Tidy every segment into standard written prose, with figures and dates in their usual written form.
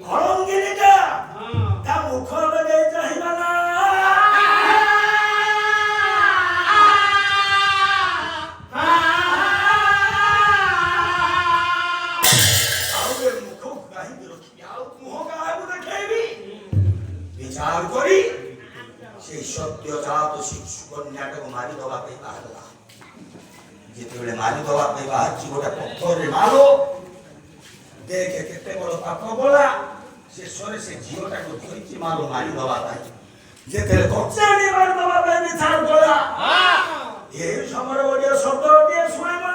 କଳଙ୍ଗିନୀଟା ତା ମୁଖ ବେଗେ ଚାହିଁବା ନା ଆଉ ଏ ମୁଖକୁ କାହିଁକି ରଖିବି ଆଉ ମୁହଁ କାହାକୁ ଦେଖେଇବି ବିଚାର କରି সেই সদ্যজাত শিশু কন্যাটাকে মারি দেওয়া ପାଇଁ ବାହାରିଲା ଯେତେବେଳେ ମାରି ଦେବା ପାଇଁ ବାହାରିଛି ଗୋଟେ ପଥରରେ ମାର ଦେଖେ କେତେ ବଡ଼ ପାପ ଗଲା ଶେଷରେ ସେ ଝିଅଟାକୁ ଧରିଛି ମାର ମାରି ଦେବା ପାଇଁ ଯେତେବେଳେ କଚାଡ଼ି ମାରି ଦେବା ପାଇଁ ବିଚାର କଲା ଏହି ସମୟରେ ଗୋଟିଏ ଶବ୍ଦ ଗୋଟିଏ ଶୁଣାଗଲା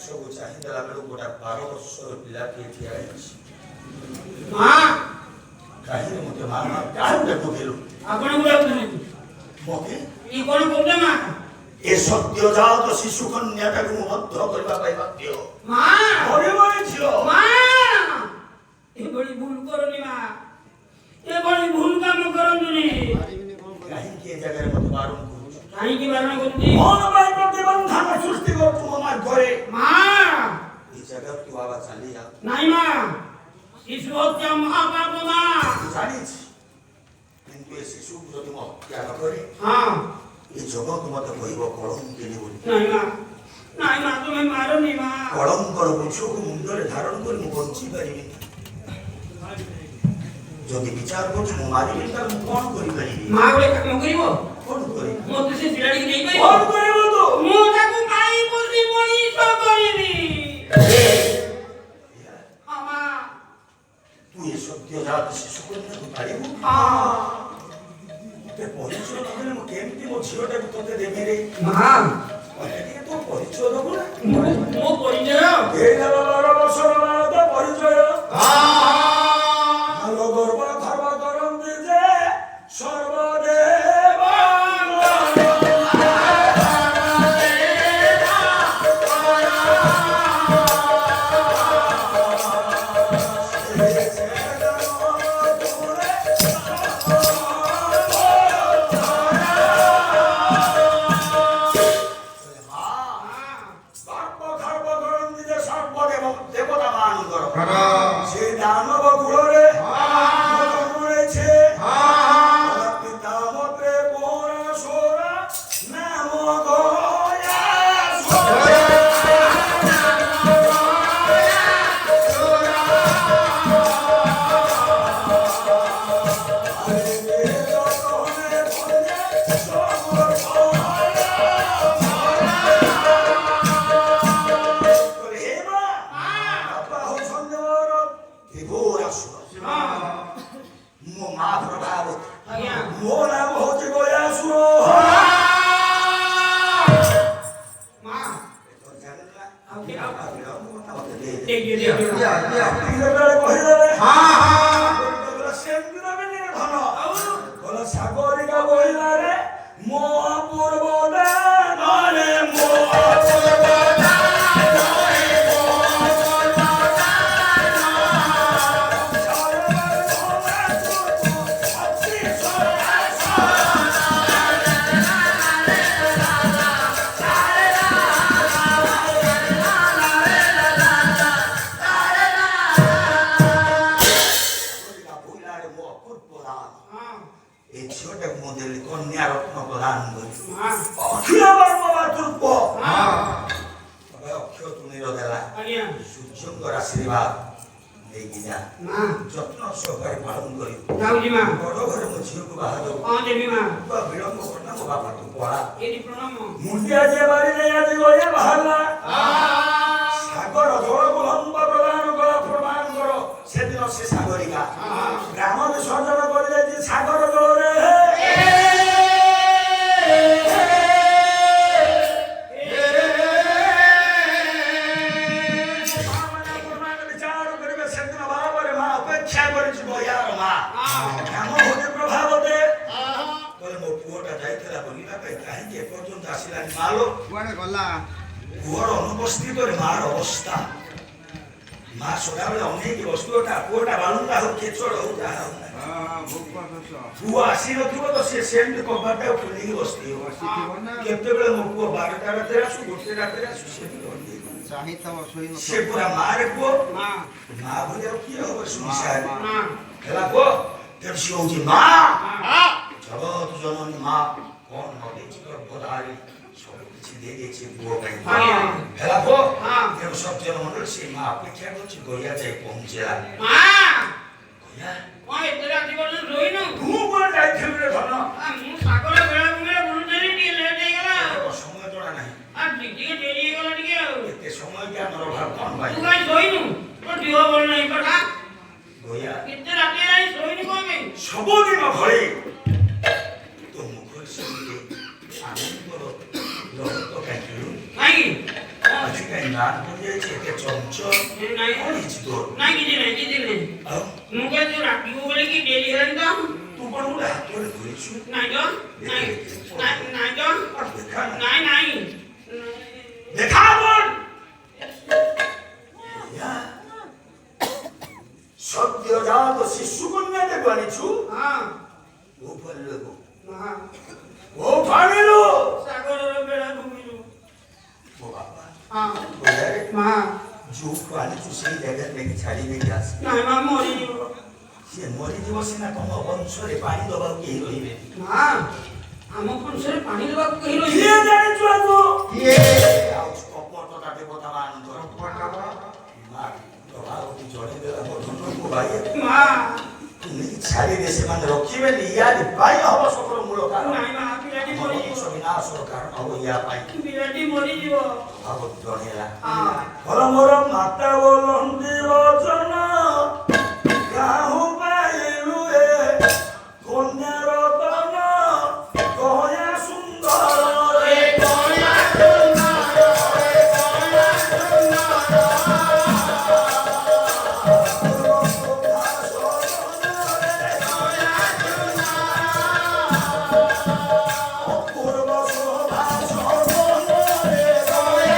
ସବୁ ଚାହିଁଦେଲା ବେଳକୁ ଗୋଟେ 12 ବର୍ଷର ପିଲାଟିଏ ଠିଆ ହେଇଛି କାହିଁକି ମୋତେ ମା କାହାକୁ ଡାକୁଥିଲୁ ଏ ସଦ୍ୟଜାତ ଶିଶୁ କନ୍ୟାଟାକୁ ମୁଁ ବଦ୍ଧ କରିବା ପାଇଁ ବାଧ୍ୟ ଝିଅ ଏଭଳି ଭୁଲ କରନି ମା ଏଭଳି ଭୁଲ କାମ କରନ୍ତୁନି କାହିଁକି ଏ ଜାଗାରେ ମୋତେ ବାରଣ କରୁଛୁ କାହିଁକି ବାରଣ କରୁଛି କଣ ପାଇଁ ପ୍ରତିବନ୍ଧକ ସୃଷ୍ଟି କରୁଛୁ ମୋ ମାର୍ଗରେ ମା এই জায়গা তুই বাবা চালিয়ে যা নাই মা শিশু হত্যা মহাপাপ মা জানিস কিন্তু এই শিশু যদি হত্যা না করে এই জগৎ মতো কইব কলঙ্কিনী বলি নাই মা তুমি মারনি মা কলঙ্কর বৃক্ষକୁ ମୁଣ୍ଡରେ ଧାରଣ କରି ମୁଁ ବଞ୍ଚି ପାରିବି ଯଦି ବିଚାର କରୁଛୁ ମୁଁ ମାରିବି ତାହେଲେ ମୁଁ କଣ କରିପାରିବି ମା ଗୋଟେ କାମ କରିବ କଣ କରିବି ମୋତେ ସେ ପିଲାଟିକି ନେଇ ପାରିବ କଣ କରିବ ତୁ ମୁଁ ତାକୁ ମାରି ପୋଷି ମଣିଷ କରିବି তুই এ সদ্যজাত শিশু কন্যাକୁ পাଳିବୁ ମତେ ପରିଚୟ ନଦେଲେ ମୁଁ କେମିତି ମୋ ଝିଅଟାକୁ ତତେ ଦେବି ରେ ମା ମତେ ଟିକେ ତୋ ପରିଚୟ ଦବୁ ନା ମୋ ପରିଚୟ ହେଇଗଲା 12 ବର୍ଷର ବାଳକ ପରିଚୟ ଭଲ ଗର୍ବ ଧର୍ମ କରନ୍ତି ଯେ ସର୍ବଦେବ সাগরিকা বহিলারে মহাপূর্ব নরে এই ঝিଅଟାକୁ ମୁଁ ଦେଲି କନ୍ୟା ରତ୍ନ ପ୍ରଦାନ କରି ଅଖିଳ ବର୍ଣ୍ଣବାତୁର୍ପ ଅକ୍ଷୟ ତୁଣିର ଦେଲା ସୂର୍ଯ୍ୟଙ୍କର ଆଶୀର୍ବାଦ ନେଇକି ଯା ଯତ୍ନ ସହକାରେ ପାଳନ କରିବୁ ବଡ଼ ଘରେ ମୋ ଝିଅକୁ ବାହା ଦେବୁ ବିଳମ୍ବ କରନା ମୋ ବାପା ତୁ ପଳା ମୁଣ୍ଡିଆ ଯେ ବାରିରେ ଆଜି ଗୟା ବାହାରିଲା ସାଗର ଜଳକୁ ଲମ୍ବ ପ୍ରଦାନ କର ପ୍ରମାଣ କର ସେଦିନ ସେ ସାଗରିକା ଗ୍ରାମ ବିସର୍ଜନ କରିଯାଇଛି ସାଗର ଜଳରେ ବିଚାର କରିବେ ସେଦିନ ଭାବରେ ମା ଅପେକ୍ଷା କରିଯିବ ୟାର ମା କାମ ହଉଛି ପ୍ରଭାବତେ କହିଲେ ମୋ ପୁଅଟା ଯାଇଥିଲା ବୁଲିବା ପାଇଁ କାହିଁକି ଏପର୍ଯ୍ୟନ୍ତ ଆସିଲାନି ମାଲୋ କୁଆଡେ ଗଲା ପୁଅର ଅନୁପସ୍ଥିତରେ ମାର ଅବସ୍ଥା ମା ସଦାବେଳେ ଅନେଇକି ବସିଥିବ ତା ପୁଅଟା ବାଳୁଙ୍ଗା ହଉ ଖେଚଡ଼ ହଉ ଯାହା ହଉ ନା। ପୁଅ ଆସିନଥିବ ତ ସେ ସେମିତି କବାଟଟାକୁ ଖୋଲିକି ବସିଥିବ। କେତେବେଳେ ମୋ ପୁଅ 12ଟା ରାତିରେ ଆସୁ 1 ରାତିରେ ଆସୁ ସେମିତି ଅନେଇକି। ସେ ପୁରା ମାରେ ପୁଅ ମା ଭଳି ଆଉ କିଏ ହବ ସଂସାର ହେଲା ପୁଅ ତେଣୁ ସିଏ ହଉଛି ମା ଜଗତ ଜନନୀ ମା କଣ ନଦେଇଛି ଗର୍ଭଧାରୀ ସବୁ କିଛି ଦେଇଦେଇଛି ପୁଅ ପାଇଁ ହେଲା ପୁଅ ତେଣୁ ସତ୍ୟ ମଣ୍ଡଳ ସେ ମା ଅପେକ୍ଷା କରୁଛି ଗୟା ଯାଇ ପହଞ୍ଚିଲା। ଗୟା କଣ ଏତେ ରାତି ପର୍ଯ୍ୟନ୍ତ ଶୋଇନୁ? ତୁ କୁଆଡେ ଯାଇଥିଲୁ ରେ ଧନ? ମୁଁ ସାଗର ବେଳାଭୂମିରେ ବୁଲୁଥିଲି ଟିକେ ଲେଟ୍ ହେଇଗଲା। ସମୟ ଜଣା ନାହିଁ ଟିକେ ଡେରି ହେଇଗଲା ଟିକେ ଆଉ। ଏତେ ସମୟ ଜ୍ଞାନର ଭାବ କଣ ପାଇଁ? ତୁ କାଇଁ ଶୋଇନୁ? ତୋ ଦେହ ଭଲ ନାହିଁ ପରା। ଗୟା ଏତେ ରାତି ହେଲାଣି ଶୋଇନୁ କଣ ପାଇଁ? ସବୁଦିନ ଭଳି ତୋ ମୁଖରେ ସେମିତି ଆନନ୍ଦର ଲହତ କାହିଁକି? କାହିଁକି? ଆଜି କାହିଁ ନାଁ ପଡ଼ିଯାଇଛି ଏତେ ଚଞ୍ଚଳ ନାଇଁ କଣ ହେଇଛି ତୋର? ନାଇଁ କିଛି ନାହିଁ। ଆଉ ମୁଁ କହିଲି ତୁ ରାତିକୁ ବୋଲିକି ଡେରି ହେଲାଣି ତ। ତୁ କଣ ଗୋଟେ ହାତରେ ଧରିଛୁ? ନାଇଁ ତ ନାଇଁ ତ ଦେଖା ନା। ନାଇଁ ଦେଖା বল সদ্য জাত শিশু কন্যাটাকে আনিছু ହଁ ও পারলো ହଁ ও পারলো ସାଗରର ବେଳାଭୂମିରୁ ও বাবা ହଁ ওরে ମା ଯୋଉଠୁ ଆଣିଛୁ ସେଇ ଜାଗାରେ ନେଇକି ଛାଡ଼ି ଦେଇକି ଆସ। ନାଇଁ ମା ମରିଯିବ। ସିଏ ମରିଯିବ ସିନା ତମ ବଂଶରେ ପାଣି ଦବାକୁ କେହି ରହିବେନି। ମା ଆମ ବଂଶରେ ପାଣି ଦେବାକୁ କେହି ରହିବେ? କିଏ ଜାଣିଛୁ ଆକୁ? କିଏ? ଆଉ କପଟତା ଦେବତା ମାନଙ୍କର ମା ପ୍ରଭାବତୀ ଜଣେଇଦେଲା ମୋ ଧନକୁ ଭାଇ ମା ତୁ ନେଇକି ଛାଡ଼ି ଦେ ସେମାନେ ରଖିବେନି ୟାରି ପାଇଁ ହବ ସବୁର ମୂଳ କାରଣ। ନାଇଁ ମା ପିଲାଟି ଆମ ବଂଶ ମରିଯିବ। ବିନାଶର କାରଣ ହବ ୟା ପାଇଁ ପିଲାଟି ମରିଯିବ। ପ୍ରଭାବତୀ ଜଣେଇଲା। ହଁ ଭଲ ମୋର ମାତା ବୋଲନ୍ତି ବଚନ କାହୁ ପାଇଲୁ ଏ କନ୍ୟାର ତନ କହୟା ସୁନ୍ଦର ରେ କହୟା ସୁନ୍ଦର ରେ କହୟା ସୁନ୍ଦର ଅପୂର୍ବ ଶୋଭା ସୋମରେ କହୟା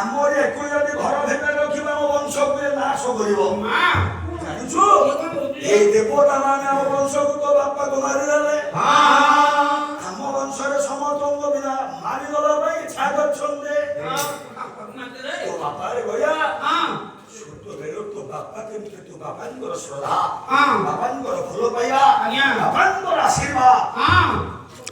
ଆମର ଏକୁ ଯଦି ଘର ଭିତରେ ରଖିବା ଆମ ବଂଶକୁ ନାଶ କରିବ। ମା ଜାଣିଛୁ ଏଇ ଦେବତା ମାନେ ଆମ ବଂଶକୁ ତ ବାପାକୁ ମାରିଦେଲେ। ଆମ ବଂଶରେ ସମସ୍ତଙ୍କ ବିନା ମାରିଦେବା ପାଇଁ ଇଚ୍ଛା କରିଛନ୍ତି। ତୋ ବାପାରେ ଗୟା ଛୋଟ ବେଳୁ ତୋ ବାପା କେମିତି ତୋ ବାପାଙ୍କର ଶ୍ରଦ୍ଧା ବାପାଙ୍କର ଭଲ ପାଇବା ବାପାଙ୍କର ଆଶୀର୍ବାଦ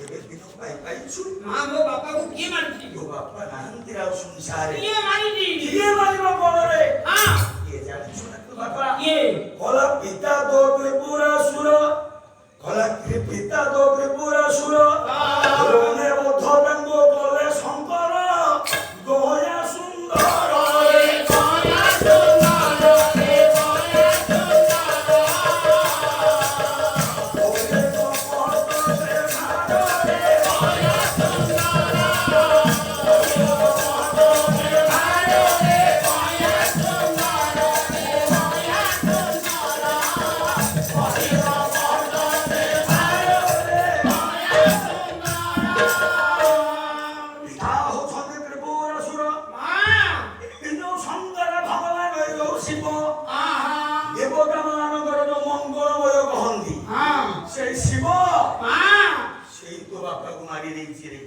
ଏବେ ଦିନ ପାଇଁ ପାଇଛୁ। ମା ମୋ ବାପାକୁ କିଏ ମାରିଛି? ତୋ ବାପା ନାହାନ୍ତି ଆଉ ସଂସାରେ କିଏ ମାରିଛି? କିଏ ମାରିବ ମନରେ ହଁ କିଏ ଜାଣିଛୁ ନା ତୋ ବାପା କିଏ? କଲା ପିତା ଦୋ ତ୍ରିପୁରାସୁର କଲା ପିତା ଦୋ ତ୍ରିପୁରାସୁର ରଣେ ବଦ୍ଧ ତାଙ୍କୁ କଲେ ଶଙ୍କର ଗୟା ସୁନ୍ଦର ରେ ଗୟା ସୁନ୍ଦର ରେ ଗୟା ସୁନ୍ଦର ଓରେ କପଟ ସେ ଭାରରେ ଗୟା ସୁନ୍ଦର ଓରେ କପଟ ସେ ଭାରରେ ଗୟା ସୁନ୍ଦର ରେ ଗୟା ସୁନ୍ଦର ଓରେ କପଟ ସେ ଭାରରେ ଗୟା ସୁନ୍ଦର ପିତା ହଉଛନ୍ତି ତ୍ରିପୁରାସୁର ଏ ଯୋଉ ଶଙ୍କର ଭଗବାନ ଏ ଯୋଉ ଶିବ ଦେବତା ମାନଙ୍କର ଯୋଉ ମଙ୍ଗଳମୟ କହନ୍ତି ସେଇ ଶିବ ସେଇ ତୋ ବାପାକୁ ମାରି ଦେଇଛି ରେ।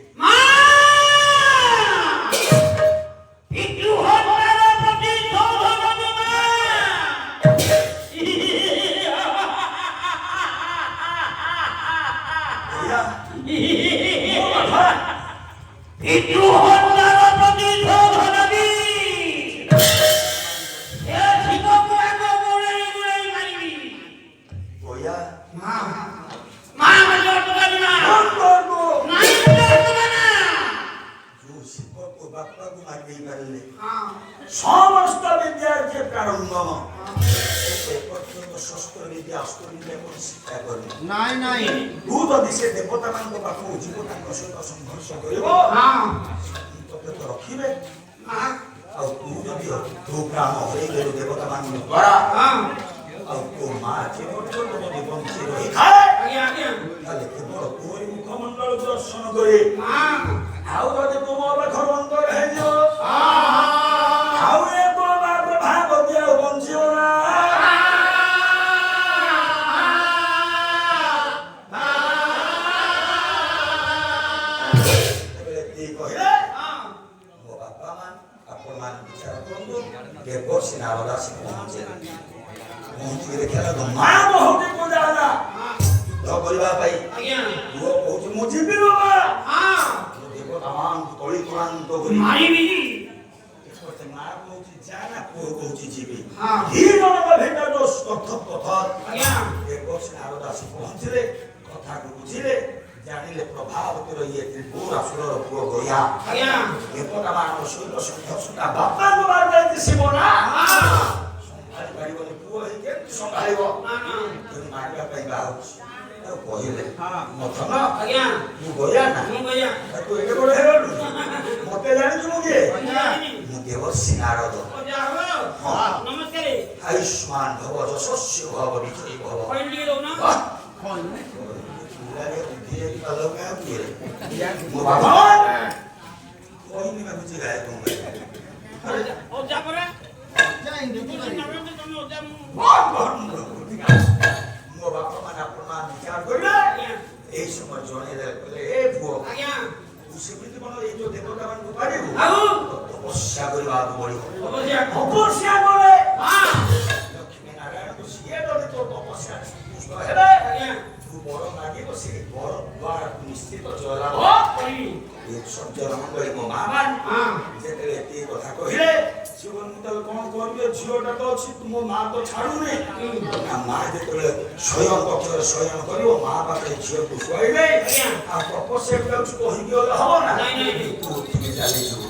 কারণম পর্যন্ত ষষ্ঠ বিদ্যা অষ্টম বিদ্যা কোন শিক্ষা করবে নাই নাই ତୁ ଯଦି ସେ ଦେବତାମାନଙ୍କ ପାଖକୁ ଯିବୁ ତାଙ୍କ ସହିତ ସଂଘର୍ଷ କରିବ ହଁ ତତେ ତ ରଖିବେ ହଁ ଆଉ ତୁ ଯଦି ତୁ ପ୍ରାଣ ହରେଇଦେଲୁ ଦେବତାମାନଙ୍କ ଦ୍ୱାରା ହଁ ଆଉ ତୋ ମା ଯେ ପର୍ଯ୍ୟନ୍ତ ଯଦି ବଞ୍ଚି ରହିଥାଏ ଆଜ୍ଞା ଆଜ୍ଞା ତାହେଲେ କେବଳ ତୋରି ମୁଖମଣ୍ଡଳ ଦର୍ଶନ କରି ହଁ ଆଉ ଯଦି ତୁମ ପାଖରୁ ଅନ୍ତର ହେଇଯିବ ହଁ ଆଉ ଏ ତୋ ମା ପ୍ରଭାବତୀ ଆଉ ବଞ୍ଚିବ ନା ଏତିକି କହିଲେ ମୋ ବାପା ମା ଆପଣମାନେ ବିଚାର କରନ୍ତୁ ଦେବର୍ଷି ନାରଦ ଆସି ପହଞ୍ଚିଲେ ପହଞ୍ଚିକି ଦେଖିଲା ତ ମା ବହୁଟି ପୂଜା ଯୁଦ୍ଧ କରିବା ପାଇଁ ଆଜ୍ଞା ପୁଅ କହୁଛି ମୁଁ ଯିବି ଲୋ ମା ହଁ ଦେବତାମାନଙ୍କୁ ତଳି ତୁଳାନ୍ତ କରି ମାରିବି ମା କହୁଛି ଯା ନା ପୁଅ କହୁଛି ଯିବି ହଁ। ଦି ଜଣଙ୍କ ଭିତରେ ଯୋଉ କଥୋପକଥନ ଆଜ୍ଞା ଦେବର୍ଷି ନାରଦ ଆସି ପହଞ୍ଚିଲେ କଥାକୁ ବୁଝିଲେ ଜାଣିଲେ ପ୍ରଭାବତୀର ଇଏ ତ୍ରିପୁରାସୁରର ପୁଅ ଗୟା ଆଜ୍ଞା ଦେବତାମାନଙ୍କ ସହିତ ସଂଘର୍ଷଟା ବାପାଙ୍କୁ ମାରିଦେଇଛି ଶିବ ନା ହଁ ସମ୍ଭାଳି ପାରିବନି ପୁଅ ହେଇ କେମିତି ସମ୍ଭାଳିବ ନା ନା ତେଣୁ ମାରିବା ପାଇଁ ବାହାରୁଛି ଆଉ କହିଲେ ହଁ। ମଥନ ଆଜ୍ଞା ତୁ ଗୟା ନା ମୁଁ ଗୟା ତୁ ଏତେ ବଡ ହେଇଗଲୁ ମତେ ଜାଣିଛୁ ମୁଁ କିଏ ମୁଁ ଦେବର୍ଷି ନାରଦ ଯାହା ହବ ହଁ। ନମସ୍କାର ଆୟୁଷ୍ମାନ ଭବ ଯଶସ୍ୱ ଭବ ବିଜୟୀ ଭବ କହିଲି ଟିକେ ରହୁନ ମୋ ବାବା କହିନି ନା ବୁଝି ଗାଏ କଣ ଅଜା ପରା ଯାଇ ତମେ ଅଜା ମୁଁ ମୋ ବାପା ମାନେ ଆପଣ ବିଚାର କରିବେ ଆଜ୍ଞା এই সময় জনেদেলে বলে এ পুଅ ଆଜ୍ଞା ତୁ ସେମିତି କଣ ଏଇ ଯୋଉ ଦେବତା ମାନଙ୍କୁ ପାରିବୁ ଆଉ ତପସ୍ୟା କରିବାକୁ ପଡିବ ଅବଶ୍ୟ ତପସ୍ୟା କଲେ ହଁ ଲକ୍ଷ୍ମୀ ନାରାୟଣକୁ ସିଏ ଯଦି ତୋ ତପସ୍ୟା ସନ୍ତୁଷ୍ଟ ହେବେ ଆଜ୍ଞା ତୁ ବର ମାଗିବ ସେଇ ବର ଦ୍ୱାରା ତୁ ନିଶ୍ଚିତ ଜୟଲାଭ କହିବି ଏ ସୂର୍ଯ୍ୟ ମଙ୍ଗଳି ମୋ ମା ମାନେ ହଁ ଯେତେବେଳେ ଏତିକି କଥା କହିଲେ ଝିଅ ମୁଁ ତାହେଲେ କଣ କରିବି ଝିଅଟା ତ ଅଛି ମୋ ମା ତ ଛାଡୁନି ନା ମା ଯେତେବେଳେ ଶୟନ କକ୍ଷରେ ଶୟନ କରିବ ମା ପାଖରେ ଝିଅକୁ ଶୁଆଇବେ ଆଉ ତପସ୍ୟା ଯାଉଛି କହିକି ଗଲେ ହବ ନା ନାଇଁ, ନାଇଁ। ତୁ ଉଠିକି ଚାଲିଯିବୁ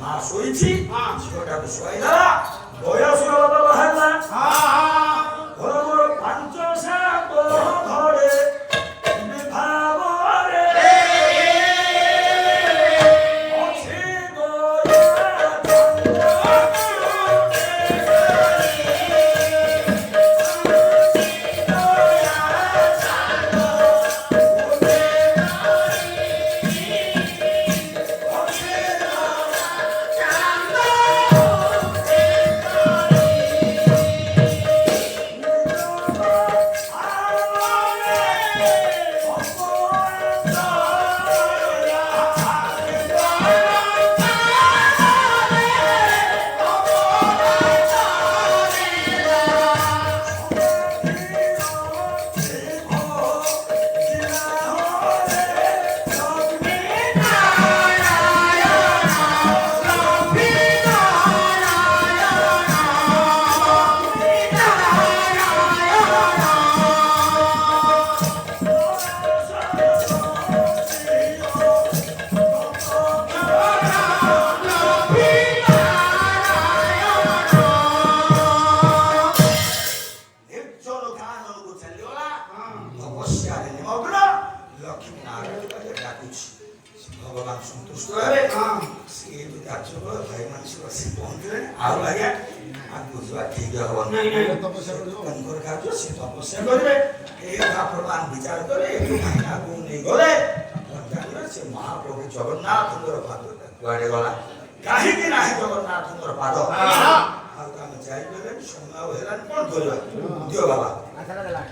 ମା ଶୋଇଛି ହଁ। ଝିଅଟାକୁ ଶୁଆଇଦେଲା ବୟସୁର ବାବା ବାହାରିଲା ଘର ଘର ପାଞ୍ଚ ସାତ ଘରେ ବିଭାବରେ ଅଛି ଦୟା ନିର୍ଜନ ଗାନକୁ ଚାଲିଗଲା ତପସ୍ୟାରେ ନିମଗ୍ନ ଲକ୍ଷ୍ମୀ ନାରାୟଣ ଡାକୁଛି ଭଗବାନ ସନ୍ତୁଷ୍ଟ ହେବେ ସିଏ ବି କାର୍ଯ୍ୟ କର ଭାଇମାନେ ସବୁ ଆସି ପହଞ୍ଚିଲେ ଆଉ ଆଜ୍ଞା ଆଗକୁ ଯିବା ଠିକ ହବନି ନାଇଁ ନାଇଁ ତପସ୍ୟା କରିବ ତାଙ୍କର କାର୍ଯ୍ୟ ସେ ତପସ୍ୟା କରିବେ ଏ ପ୍ରମାଣ ବିଚାର କରି ଏଠୁ ଭାଇନାକୁ ନେଇଗଲେ ଜାଣିବେ ସେ ମହାପ୍ରଭୁ ଜଗନ୍ନାଥଙ୍କର ପାଦ କୁଆଡେ ଗଲା କାହିଁକି ନାହିଁ ଜଗନ୍ନାଥଙ୍କର ପାଦ ଆଉ ଆମେ ଯାଇପାରିଲେନି ସମୟ ଆଉ ହେଲାନି କଣ କରିବା ଦିଅ ବାବା ଆଶା ଦେଲା